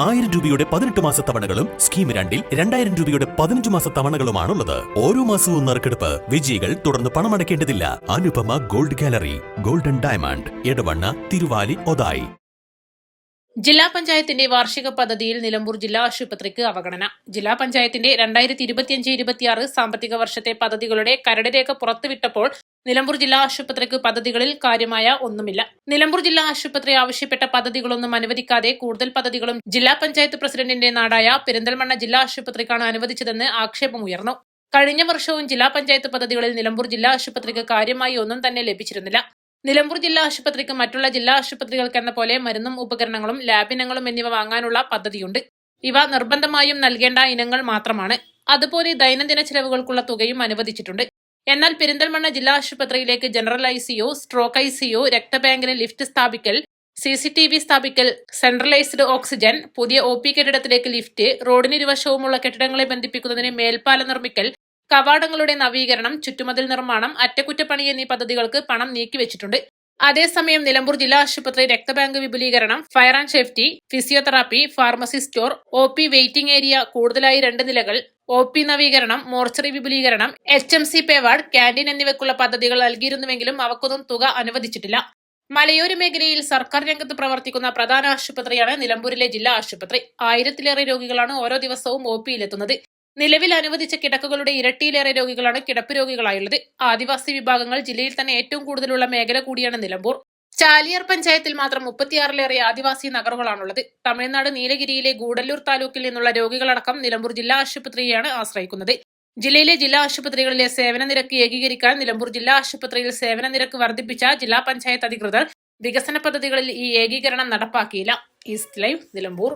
1000 രൂപയുടെ 18 മാസ തവണകളും സ്കീം 2-ൽ 2000 രൂപയുടെ 15 മാസ തവണകളുമാണുള്ളത്. ഓരോ മാസവും നറുക്കെടുപ്പ്. വിജയികൾ തുടർന്ന് പണമടയ്ക്കേണ്ടതില്ല. Anupama gold gallery, golden diamond, Edavanna, Thiruvali, Othayi. ജില്ലാ പഞ്ചായത്തിന്റെ വാർഷിക പദ്ധതിയിൽ നിലമ്പൂർ ജില്ലാ ആശുപത്രിക്ക് അവഗണന. ജില്ലാ പഞ്ചായത്തിന്റെ 2025-26 സാമ്പത്തിക വർഷത്തെ പദ്ധതികളുടെ കരട് രേഖ പുറത്തുവിട്ടപ്പോൾ നിലമ്പൂർ ജില്ലാ ആശുപത്രിക്ക് പദ്ധതികളിൽ കാര്യമായ ഒന്നുമില്ല. നിലമ്പൂർ ജില്ലാ ആശുപത്രി ആവശ്യപ്പെട്ട പദ്ധതികളൊന്നും അനുവദിക്കാതെ കൂടുതൽ പദ്ധതികളും ജില്ലാ പഞ്ചായത്ത് പ്രസിഡന്റിന്റെ നാടായ പെരിന്തൽമണ്ണ ജില്ലാ ആശുപത്രിക്കാണ് അനുവദിച്ചതെന്ന് ആക്ഷേപമുയർന്നു. കഴിഞ്ഞ വർഷവും ജില്ലാ പഞ്ചായത്ത് പദ്ധതികളിൽ നിലമ്പൂർ ജില്ലാ ആശുപത്രിക്ക് കാര്യമായി ഒന്നും തന്നെ ലഭിച്ചിരുന്നില്ല. നിലമ്പൂർ ജില്ലാ ആശുപത്രിക്ക് മറ്റുള്ള ജില്ലാ ആശുപത്രികൾക്കെന്ന പോലെ മരുന്നും ഉപകരണങ്ങളും ലാബിനങ്ങളും എന്നിവ വാങ്ങാനുള്ള പദ്ധതിയുണ്ട്. ഇവ നിർബന്ധമായും നൽകേണ്ട ഇനങ്ങൾ മാത്രമാണ്. അതുപോലെ ദൈനംദിന ചെലവുകൾക്കുള്ള തുകയും അനുവദിച്ചിട്ടുണ്ട്. എന്നാൽ പെരിന്തൽമണ്ണ ജില്ലാ ആശുപത്രിയിലേക്ക് ജനറൽ ICU, സ്ട്രോക്ക് ICU, രക്തബാങ്കിന് ലിഫ്റ്റ് സ്ഥാപിക്കൽ, CCTV സ്ഥാപിക്കൽ, സെൻട്രലൈസ്ഡ് ഓക്സിജൻ, പുതിയ OP കെട്ടിടത്തിലേക്ക് ലിഫ്റ്റ്, റോഡിനിരുവശവുമുള്ള കെട്ടിടങ്ങളെ ബന്ധിപ്പിക്കുന്നതിന് മേൽപ്പാലം നിർമ്മിക്കൽ, കവാടങ്ങളുടെ നവീകരണം, ചുറ്റുമതിൽ നിർമ്മാണം, അറ്റകുറ്റപ്പണി എന്നീ പദ്ധതികൾക്ക് പണം നീക്കിവെച്ചിട്ടുണ്ട്. അതേസമയം നിലമ്പൂർ ജില്ലാ ആശുപത്രി രക്തബാങ്ക് വിപുലീകരണം, fire and safety, physiotherapy, pharmacy store, OP waiting area കൂടുതലായി 2 നിലകൾ, OP നവീകരണം, മോർച്ചറി വിപുലീകരണം, HMC പേവാർഡ്, ക്യാന്റീൻ എന്നിവയ്ക്കുള്ള പദ്ധതികൾ നൽകിയിരുന്നുവെങ്കിലും അവക്കൊന്നും തുക അനുവദിച്ചിട്ടില്ല. മലയോര മേഖലയിൽ സർക്കാർ രംഗത്ത് പ്രവർത്തിക്കുന്ന പ്രധാന ആശുപത്രിയാണ് നിലമ്പൂരിലെ ജില്ലാ ആശുപത്രി. 1000-ലേറെ രോഗികളാണ് ഓരോ ദിവസവും OPയിലെത്തുന്നത്. നിലവിൽ അനുവദിച്ച കിടക്കുകളുടെ ഇരട്ടിയിലേറെ രോഗികളാണ് കിടപ്പ് രോഗികളായുള്ളത്. ആദിവാസി വിഭാഗങ്ങൾ ജില്ലയിൽ തന്നെ ഏറ്റവും കൂടുതലുള്ള മേഖല കൂടിയാണ് നിലമ്പൂർ. ചാലിയാർ പഞ്ചായത്തിൽ മാത്രം 36-ലേറെ ആദിവാസി നഗറുകളാണുള്ളത്. തമിഴ്നാട് നീലഗിരിയിലെ ഗൂഡല്ലൂർ താലൂക്കിൽ നിന്നുള്ള രോഗികളടക്കം നിലമ്പൂർ ജില്ലാ ആശുപത്രിയെയാണ് ആശ്രയിക്കുന്നത്. ജില്ലയിലെ ജില്ലാ ആശുപത്രികളിലെ സേവന നിരക്ക് ഏകീകരിക്കാൻ നിലമ്പൂർ ജില്ലാ ആശുപത്രിയിൽ സേവന നിരക്ക് വർദ്ധിപ്പിച്ച ജില്ലാ പഞ്ചായത്ത് അധികൃതർ വികസന പദ്ധതികളിൽ ഈ ഏകീകരണം നടപ്പാക്കിയില്ല. East live, Nilambur.